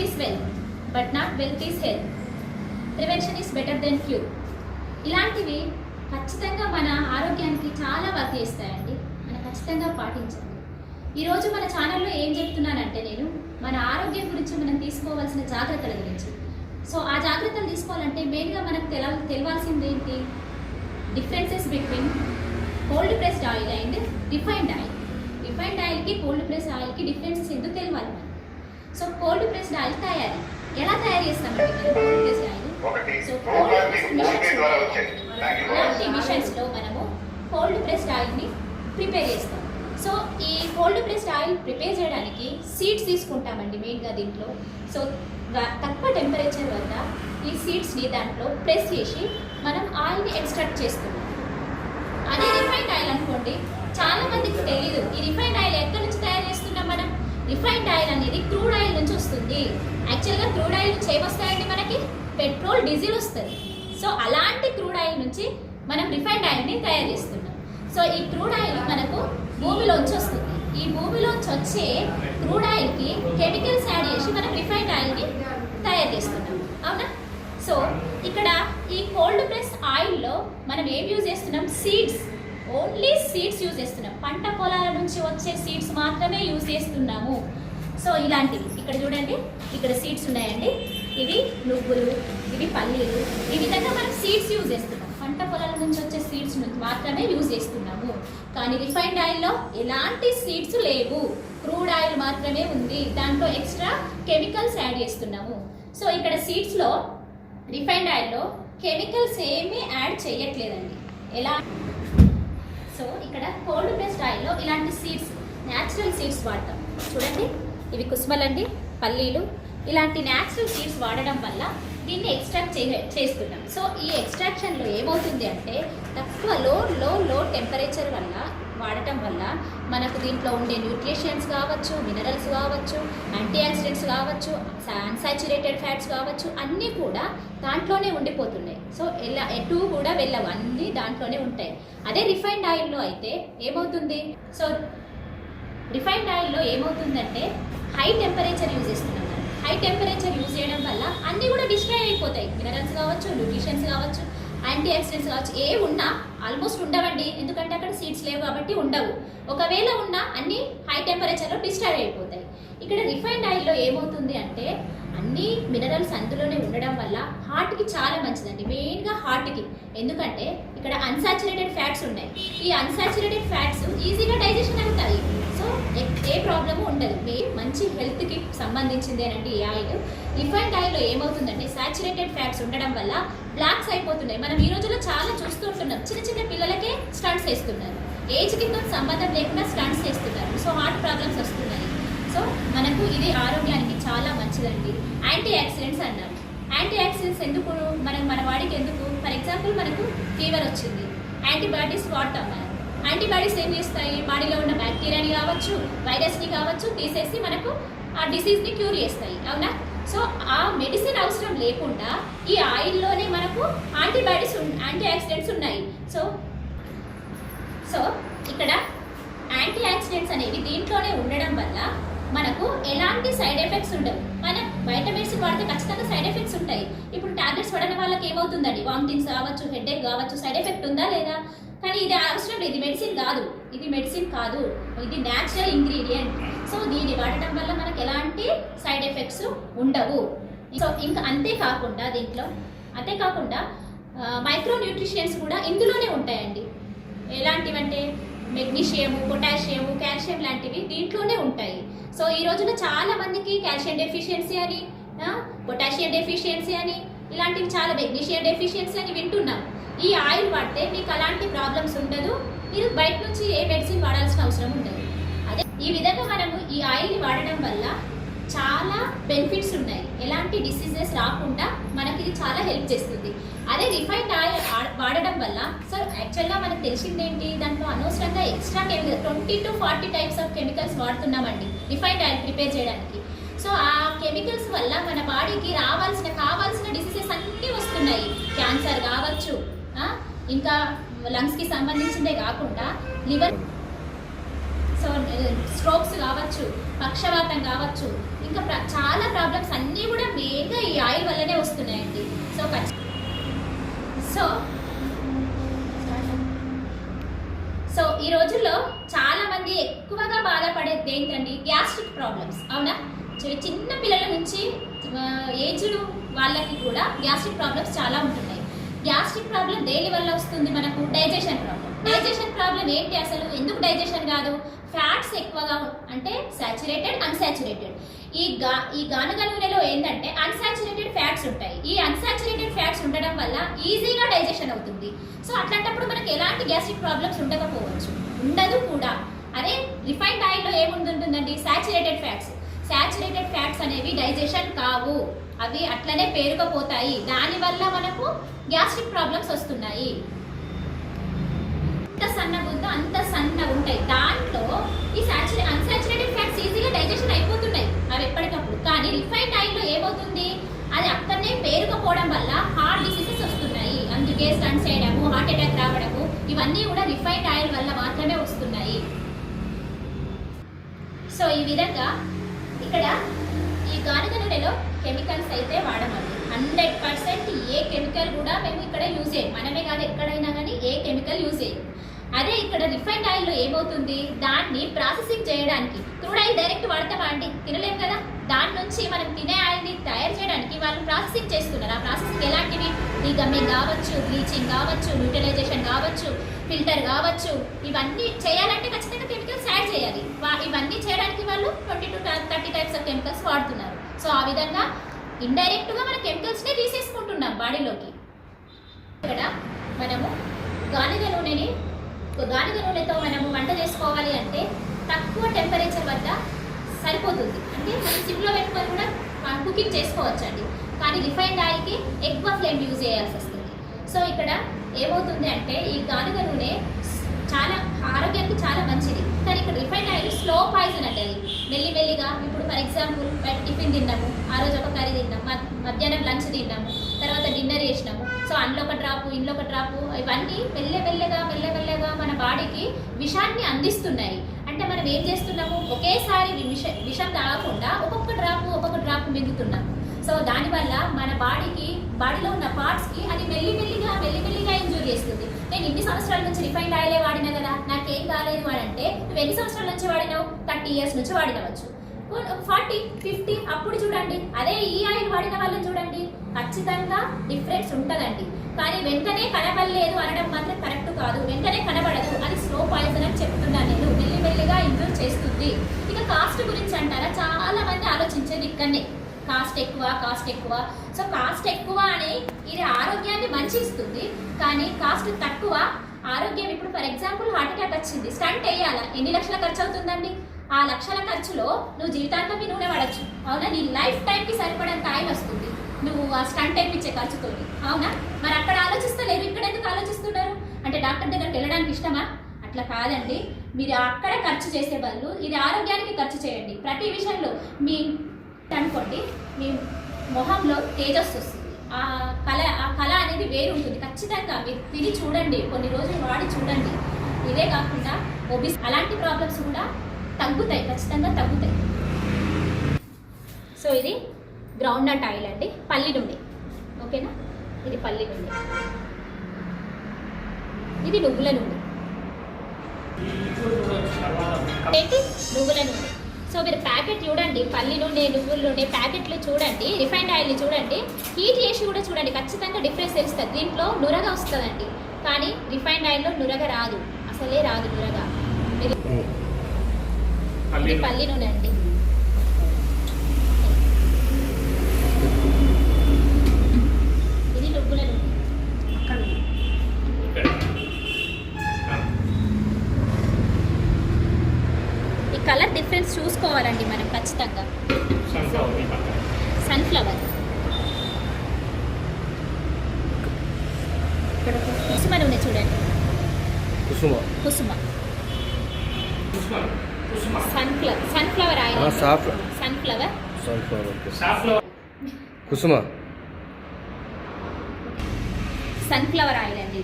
Is wealth but not wealth is health, prevention is better than cure. ఇలాంటివి ఖచ్చితంగా మన ఆరోగ్యానికి చాలా వర్క్ చేస్తాయండి. మనం ఖచ్చితంగా పాటించాలి. ఈరోజు మన ఛానల్లో ఏం చెప్తున్నానంటే నేను మన ఆరోగ్యం గురించి మనం తీసుకోవాల్సిన జాగ్రత్తల గురించి. సో ఆ జాగ్రత్తలు తీసుకోవాలంటే మెయిన్గా మనకు తెలవాల్సింది ఏంటి? Differences between cold pressed oil and refined oil. Refined ఆయిల్కి కోల్డ్ ప్రెస్డ్ ఆయిల్కి డిఫరెన్సెస్ ఎందుకు తెలియాలి మనం? సో కోల్డ్ ప్రెస్డ్ ఆయిల్ ఎలా తయారు చేస్తామండి మనం cold pressed oil? So cold మిషన్స్లో మనము కోల్డ్ ప్రెస్డ్ ఆయిల్ని ప్రిపేర్ చేస్తాం. సో ఈ కోల్డ్ ప్రెస్డ్ ఆయిల్ ప్రిపేర్ చేయడానికి సీడ్స్ తీసుకుంటామండి మెయిన్గా దీంట్లో. సో తక్కువ టెంపరేచర్ వద్ద ఈ సీడ్స్ని దాంట్లో ప్రెస్ చేసి మనం ఆయిల్ని ఎక్స్ట్రాక్ట్ చేసుకుంటాం. అదే రిఫైన్డ్ ఆయిల్ అనుకోండి, చాలా మందికి తెలియదు ఈ రిఫైన్డ్ ఆయిల్ ఎక్కడి నుంచి తయారు చేస్తున్నాం మనం. రిఫైన్డ్ ఆయిల్ అనేది క్రూడ్ ఆయిల్ నుంచి వస్తుంది. యాక్చువల్గా క్రూడ్ ఆయిల్ నుంచి ఏమొస్తాయండి మనకి? పెట్రోల్, డీజిల్ వస్తుంది. సో అలాంటి క్రూడ్ ఆయిల్ నుంచి మనం రిఫైన్డ్ ఆయిల్ని తయారు చేస్తున్నాం. సో ఈ క్రూడ్ ఆయిల్ మనకు భూమిలోంచి వస్తుంది. ఈ భూమిలోంచి వచ్చే క్రూడ్ ఆయిల్కి కెమికల్స్ యాడ్ చేసి మనం రిఫైన్డ్ ఆయిల్ని తయారు చేస్తున్నాం, అవునా? సో ఇక్కడ ఈ కోల్డ్ ప్రెస్ ఆయిల్లో మనం ఏం యూజ్ చేస్తున్నాం? సీడ్స్, ఓన్లీ సీడ్స్ యూజ్ చేస్తున్నాం. పంట పొలాల నుంచి వచ్చే సీడ్స్ మాత్రమే యూజ్ చేస్తున్నాము. సో ఇలాంటివి ఇక్కడ చూడండి, ఇక్కడ సీడ్స్ ఉన్నాయండి. ఇవి నువ్వులు, ఇవి పల్లీలు, ఈ విధంగా మనం సీడ్స్ యూజ్ చేస్తున్నాం. పంట పొలాల నుంచి వచ్చే సీడ్స్ మాత్రమే యూజ్ చేస్తున్నాము. కానీ రిఫైన్డ్ ఆయిల్లో ఎలాంటి సీడ్స్ లేవు, క్రూడ్ ఆయిల్ మాత్రమే ఉంది. దాంట్లో ఎక్స్ట్రా కెమికల్స్ యాడ్ చేస్తున్నాము. సో ఇక్కడ సీడ్స్లో, రిఫైన్డ్ ఆయిల్లో కెమికల్స్ ఏమీ యాడ్ చేయట్లేదండి. ఎలా? సో ఇక్కడ కోల్డ్ ప్రెస్డ్ ఆయిల్లో ఇలాంటి సీడ్స్, న్యాచురల్ సీడ్స్ వాడతాం. చూడండి, ఇవి కుసుమలండి, పల్లీలు, ఇలాంటి న్యాచురల్ సీడ్స్ వాడడం వల్ల దీన్ని ఎక్స్ట్రాక్ట్ చేస్తున్నాం. సో ఈ ఎక్స్ట్రాక్షన్లో ఏమవుతుంది అంటే తక్కువ లో టెంపరేచర్ వల్ల వాడటం వల్ల మనకు దీంట్లో ఉండే న్యూట్రిషన్స్ కావచ్చు, మినరల్స్ కావచ్చు, యాంటీ ఆక్సిడెంట్స్ కావచ్చు, అన్సాచురేటెడ్ ఫ్యాట్స్ కావచ్చు, అన్నీ కూడా దాంట్లోనే ఉండిపోతున్నాయి. సో ఎటు కూడా వెళ్ళవు, అన్నీ దాంట్లోనే ఉంటాయి. అదే రిఫైన్డ్ ఆయిల్లో అయితే ఏమవుతుంది? సో రిఫైన్డ్ ఆయిల్లో ఏమవుతుందంటే హై టెంపరేచర్ యూజ్ చేస్తున్నాం. హై టెంపరేచర్ యూజ్ చేయడం వల్ల అన్నీ కూడా డిస్ట్రాయ్ అయిపోతాయి. మినరల్స్ కావచ్చు, న్యూట్రిషన్స్ కావచ్చు, యాంటీ ఆక్సిడెంట్స్ కావచ్చు, ఏ ఉన్నా ఆల్మోస్ట్ ఉండవండి. ఎందుకంటే అక్కడ సీడ్స్ లేవు కాబట్టి ఉండవు. ఒకవేళ ఉన్నా అన్నీ హై టెంపరేచర్లో డిస్ట్రాయ్ అయిపోతాయి. ఇక్కడ రిఫైన్డ్ ఆయిల్లో ఏమవుతుంది అంటే అన్ని మినరల్స్ అందులోనే ఉండడం వల్ల హార్ట్కి చాలా మంచిదండి, మెయిన్గా హార్ట్కి. ఎందుకంటే ఇక్కడ అన్సాచురేటెడ్ ఫ్యాట్స్ ఉన్నాయి. ఈ అన్సాచురేటెడ్ ఫ్యాట్స్ ఈజీగా డైజెషన్ అవుతాయి. సో ఏ ప్రాబ్లము ఉండదు. మంచి హెల్త్కి సంబంధించిందేనండి ఈ ఆయిల్. రిఫైన్డ్ ఆయిల్లో ఏమవుతుందంటే సాచురేటెడ్ ఫ్యాట్స్ ఉండడం వల్ల బ్లాక్స్ అయిపోతున్నాయి. మనం ఈ రోజుల్లో చాలా చూస్తూ ఉంటున్నాం. చిన్న పిల్లలకే స్టంట్స్ వేస్తున్నారు. ఏజ్కి సంబంధం లేకుండా స్టంట్స్ చేస్తున్నారు. సో హార్ట్ ప్రాబ్లమ్స్ వస్తున్నాయి. సో మనకు ఇది ఆరోగ్యానికి చాలా మంచిదండి. యాంటీ ఆక్సిడెంట్స్ అన్నారు. యాంటీ ఆక్సిడెంట్స్ ఎందుకు మన వాడికి ఎందుకు? ఫర్ ఎగ్జాంపుల్ మనకు ఫీవర్ వచ్చింది, యాంటీబయాటిక్స్ వాడతాం. మనం యాంటీబయాటిక్స్ ఏం చేస్తాయి? బాడీలో ఉన్న బ్యాక్టీరియాని కావచ్చు, వైరస్ని కావచ్చు తీసేసి మనకు ఆ డిసీజ్ని క్యూర్ చేస్తాయి, అవునా? సో ఆ మెడిసిన్ అవసరం లేకుండా ఈ ఆయిల్లోనే మనకు యాంటీ ఆక్సిడెంట్స్ ఉన్నాయి. సో ఇక్కడ యాంటీ ఆక్సిడెంట్స్ అనేవి దీంట్లోనే ఉండడం వల్ల మనకు ఎలాంటి సైడ్ ఎఫెక్ట్స్ ఉండవు. మనం బయట మెడిసిన్ వాడితే ఖచ్చితంగా సైడ్ ఎఫెక్ట్స్ ఉంటాయి. ఇప్పుడు టాబ్లెట్స్ వాడిన వాళ్ళకి ఏమవుతుందండి? వామిటింగ్స్ కావచ్చు, హెడేక్ కావచ్చు, సైడ్ ఎఫెక్ట్ ఉందా లేదా? కానీ ఇది అవసరం లేదు. ఇది మెడిసిన్ కాదు, ఇది న్యాచురల్ ఇంగ్రీడియంట్. సో దీన్ని వాడటం వల్ల మనకు ఎలాంటి సైడ్ ఎఫెక్ట్స్ ఉండవు. సో ఇంకా అంతేకాకుండా మైక్రో న్యూట్రిషన్స్ కూడా ఇందులోనే ఉంటాయండి. ఎలాంటివంటే మెగ్నీషియము, పొటాషియము, కాల్షియం లాంటివి దీంట్లోనే ఉంటాయి. సో ఈ రోజున చాలా మందికి కాల్షియం డెఫిషియన్సీ అని, పొటాషియం డెఫిషియన్సీ అని, ఇలాంటివి చాలా మెగ్నీషియం డెఫిషియన్సీ అని వింటున్నాం. ఈ ఆయిల్ వాడితే మీకు అలాంటి ప్రాబ్లమ్స్ ఉండదు. మీరు బయట నుంచి ఏ మెడిసిన్ వాడాల్సిన అవసరం ఉండదు. అదే ఈ విధంగా మనము ఈ ఆయిల్ని వాడడం వల్ల చాలా బెనిఫిట్స్ ఉన్నాయి. ఎలాంటి డిసీజెస్ రాకుండా మనకి ఇది చాలా హెల్ప్ చేస్తుంది. అదే రిఫైన్డ్ ఆయిల్ వాడడం వల్ల యాక్చువల్గా మనకు తెలిసిందేంటి? దాంట్లో అనవసరంగా extra 20 to 40 types of chemicals వాడుతున్నామండి రిఫైన్డ్ ఆయిల్ ప్రిపేర్ చేయడానికి. సో ఆ కెమికల్స్ వల్ల మన బాడీకి కావాల్సిన డిసీజెస్ అన్నీ వస్తున్నాయి. క్యాన్సర్ కావచ్చు, ఇంకా లంగ్స్కి సంబంధించిందే కాకుండా లివర్, స్ట్రోక్స్ కావచ్చు, పక్షవాతం కావచ్చు, ఇంకా చాలా ప్రాబ్లమ్స్ అన్నీ కూడా మెయిన్గా ఈ ఆయిల్ వల్లనే వస్తున్నాయండి. సో ఈ రోజుల్లో చాలా మంది ఎక్కువగా బాధపడేది ఏంటండి, గ్యాస్ట్రిక్ ప్రాబ్లమ్స్. అవునా? చిన్న పిల్లల నుంచి ఏజ్డ్ వాళ్ళకి కూడా గ్యాస్ట్రిక్ ప్రాబ్లమ్స్ చాలా ఉంటున్నాయి. గ్యాస్ట్రిక్ ప్రాబ్లం దేని వల్ల వస్తుంది? మనకు డైజెషన్ ప్రాబ్లం. డైజెషన్ ప్రాబ్లం ఏంటి అసలు? ఎందుకు డైజెషన్ కాదు? ఫ్యాట్స్ ఎక్కువగా, అంటే సాచురేటెడ్, అన్సాచురేటెడ్. ఈ గానుగ నూనెలో ఏంటంటే అన్సాచురేటెడ్ ఫ్యాట్స్ ఉంటాయి. ఈ అన్సాచురేటెడ్ ఫ్యాట్స్ ఉండడం వల్ల ఈజీగా డైజెషన్ అవుతుంది. సో అట్లాంటప్పుడు మనకి ఎలాంటి గ్యాస్ట్రిక్ ప్రాబ్లమ్స్ ఉండకపోవచ్చు, ఉండదు కూడా. అదే రిఫైన్డ్ ఆయిల్లో ఏముంటుందండి? Saturated fats. సాచురేటెడ్ ఫ్యాట్స్ అనేవి డైజెషన్ కావు, అవి అట్లనే పేరుకుపోతాయి. దానివల్ల మనకు గ్యాస్ట్రిక్ ప్రాబ్లమ్స్ వస్తున్నాయి. ఎంత సన్నగా ఉందో అంత సన్నగా ఉంటాయి. దాంట్లో ఈ అన్సాచురేటెడ్ ఫ్యాట్స్ ఈజీగా డైజెషన్ అయిపోతున్నాయి అవి ఎప్పటికప్పుడు. కానీ రిఫైన్డ్ ఆయిల్లో ఏమవుతుంది? అది అక్కడనే పేరుకుపోవడం వల్ల హార్ట్ డిసీజెస్ వస్తున్నాయి. అందుకే స్టంట్స్ చేయడము, హార్ట్ అటాక్ రావడము, ఇవన్నీ కూడా రిఫైన్డ్ ఆయిల్ వల్ల మాత్రమే వస్తున్నాయి. సో ఈ విధంగా ఇక్కడ ఈ గానుగ నూనెలో కెమికల్స్ అయితే వాడమండి. 100% ఏ కెమికల్ కూడా మేము ఇక్కడ యూజ్ చేయం. మనమే కాదు, ఎక్కడైనా కానీ ఏ కెమికల్ యూజ్ చేయం. అదే ఇక్కడ రిఫైన్డ్ ఆయిల్లో ఏమవుతుంది? దాన్ని ప్రాసెసింగ్ చేయడానికి, క్రూడ్ ఆయిల్ డైరెక్ట్ వాడతామా అండి? తినలేం కదా. దాని నుంచి మనం తినే ఆయిల్ని తయారు చేయడానికి వాళ్ళు ప్రాసెసింగ్ చేస్తున్నారు. ఆ ప్రాసెసింగ్ ఎలాంటివి? డీగమ్మింగ్ కావచ్చు, బ్లీచింగ్ కావచ్చు, న్యూట్రలైజేషన్ కావచ్చు, ఫిల్టర్ కావచ్చు. ఇవన్నీ చేయాలంటే ఖచ్చితంగా కెమికల్స్ యాడ్ చేయాలి. ఇవన్నీ చేయడానికి వాళ్ళు 20 to 30 టైప్స్ ఆఫ్ కెమికల్స్ వాడుతున్నారు. సో ఆ విధంగా ఇండైరెక్ట్గా మన కెమికల్స్నే తీసేసుకుంటున్నాం బాడీలోకి. ఇక్కడ మనము గానుగ నూనెతో మనము వంట చేసుకోవాలి అంటే తక్కువ టెంపరేచర్ వద్ద సరిపోతుంది. అంటే మనం సిమ్లో పెట్టుకొని కూడా కుకింగ్ చేసుకోవచ్చండి. కానీ రిఫైన్డ్ ఆయిల్కి ఎక్కువ ఫ్లేమ్ యూజ్ చేయాల్సి వస్తుంది. సో ఇక్కడ ఏమవుతుంది అంటే ఈ గానుగ నూనె చాలా ఆరోగ్యానికి చాలా మంచిది. కానీ ఇక్కడ రిఫైన్డ్ ఆయిల్ స్లో పాయిజన్ అంటే మెల్లిమెల్లిగా. ఇప్పుడు ఫర్ ఎగ్జాంపుల్ టిఫిన్ తిన్నాము, ఆ రోజు ఒక కర్రీ తిన్నాము, మధ్యాహ్నం లంచ్ తిన్నాము, తర్వాత డిన్నర్ చేసినాము. సో అందులో ఒక డ్రాపు, ఇంట్లో ఒక డ్రాపు, ఇవన్నీ మెల్లమెల్లగా మన బాడీకి విషాన్ని అందిస్తున్నాయి. అంటే మనం ఏం చేస్తున్నాము? ఒకేసారి విషం తాగకుండా ఒక్కొక్క డ్రాపు మింగుతున్నాము. సో దానివల్ల మన బాడీలో ఉన్న పార్ట్స్కి అది మెల్లిమెల్లిగా ఇంజూర్ చేస్తుంది. నేను ఇన్ని సంవత్సరాల నుంచి రిఫైన్డ్ ఆయిలే వాడినా కదా, నాకేం కాలేదు అని అంటే, నువ్వు ఎన్ని సంవత్సరాల నుంచి వాడినావు? 30 years నుంచి వాడినవచ్చు, 40, 50. అప్పుడు చూడండి, అదే ఈ ఆయిల్ వాడిన వాళ్ళని చూడండి, ఖచ్చితంగా డిఫరెన్స్ ఉంటుందండి. కానీ వెంటనే కనబడలేదు అనడం మాత్రం కరెక్ట్ కాదు. వెంటనే కనబడదు, అది స్లో పాయిజన్ అని చెప్తున్నాను నేను. మెల్లిమెల్లిగా ఇంజూర్ చేస్తుంది. ఇక కాస్ట్ గురించి అంటారా? చాలా మంది ఆలోచించేది ఇక్కడనే, కాస్ట్ ఎక్కువ. సో కాస్ట్ ఎక్కువ అని ఇది ఆరోగ్యాన్ని మంచి ఇస్తుంది, కానీ కాస్ట్ తక్కువ ఆరోగ్యం. ఇప్పుడు ఫర్ ఎగ్జాంపుల్ హార్ట్ అటాక్ వచ్చింది, స్టంట్ వేయాలా, ఎన్ని లక్షల ఖర్చు అవుతుందండి? ఆ లక్షల ఖర్చులో నువ్వు జీవితాంతం నూనె వాడచ్చు. అవునా? నీ లైఫ్ టైంకి సరిపడంత ఆయిల్ వస్తుంది నువ్వు ఆ స్టంట్ వేయించే ఖర్చుతో. అవునా? మరి అక్కడ ఆలోచిస్తలేరు, ఇక్కడ ఎందుకు ఆలోచిస్తున్నారు? అంటే డాక్టర్ దగ్గరికి వెళ్ళడానికి ఇష్టమా? అట్లా కాదండి. మీరు అక్కడ ఖర్చు చేసే బదులు ఇది ఆరోగ్యానికి ఖర్చు చేయండి. ప్రతి విషయంలో మీ అనుకోండి, మీ మొహంలో తేజస్సు వస్తుంది. ఆ కళ అనేది వేరు ఉంటుంది. ఖచ్చితంగా మీరు తిని చూడండి, కొన్ని రోజులు వాడి చూడండి. ఇదే కాకుండా అలాంటి ప్రాబ్లమ్స్ కూడా తగ్గుతాయి, ఖచ్చితంగా తగ్గుతాయి. సో ఇది గ్రౌండ్ నట్ ఆయిల్ అండి, పల్లి నూనె. ఓకేనా? ఇది పల్లి నూనె, ఇది నువ్వుల నూనె. ఏంటి? నువ్వుల నూనె. సో మీరు ప్యాకెట్ చూడండి, పల్లి నూనె, నువ్వుల నూనె ప్యాకెట్లు చూడండి, రిఫైన్డ్ ఆయిల్ని చూడండి, హీట్ చేసి కూడా చూడండి, ఖచ్చితంగా డిఫరెన్స్ తెలుస్తుంది. దీంట్లో నురగ వస్తుందండి, కానీ రిఫైన్డ్ ఆయిల్లో నురగ రాదు, అసలే రాదు నురగ. ఇది పల్లి నూనె అండి. ఇది నువ్వుల నూనె. ఈ కలర్ డిఫరెన్స్ చూసుకోవాలండి మనం ఖచ్చితంగా. సన్ఫ్లవర్. కుసుమ నూనె చూడండి, కుసుమ. సన్ఫ్లవర్ ఆయిల్, సన్ఫ్లవర్ కుసుమ, సన్ఫ్లవర్ ఆయిల్ అండి.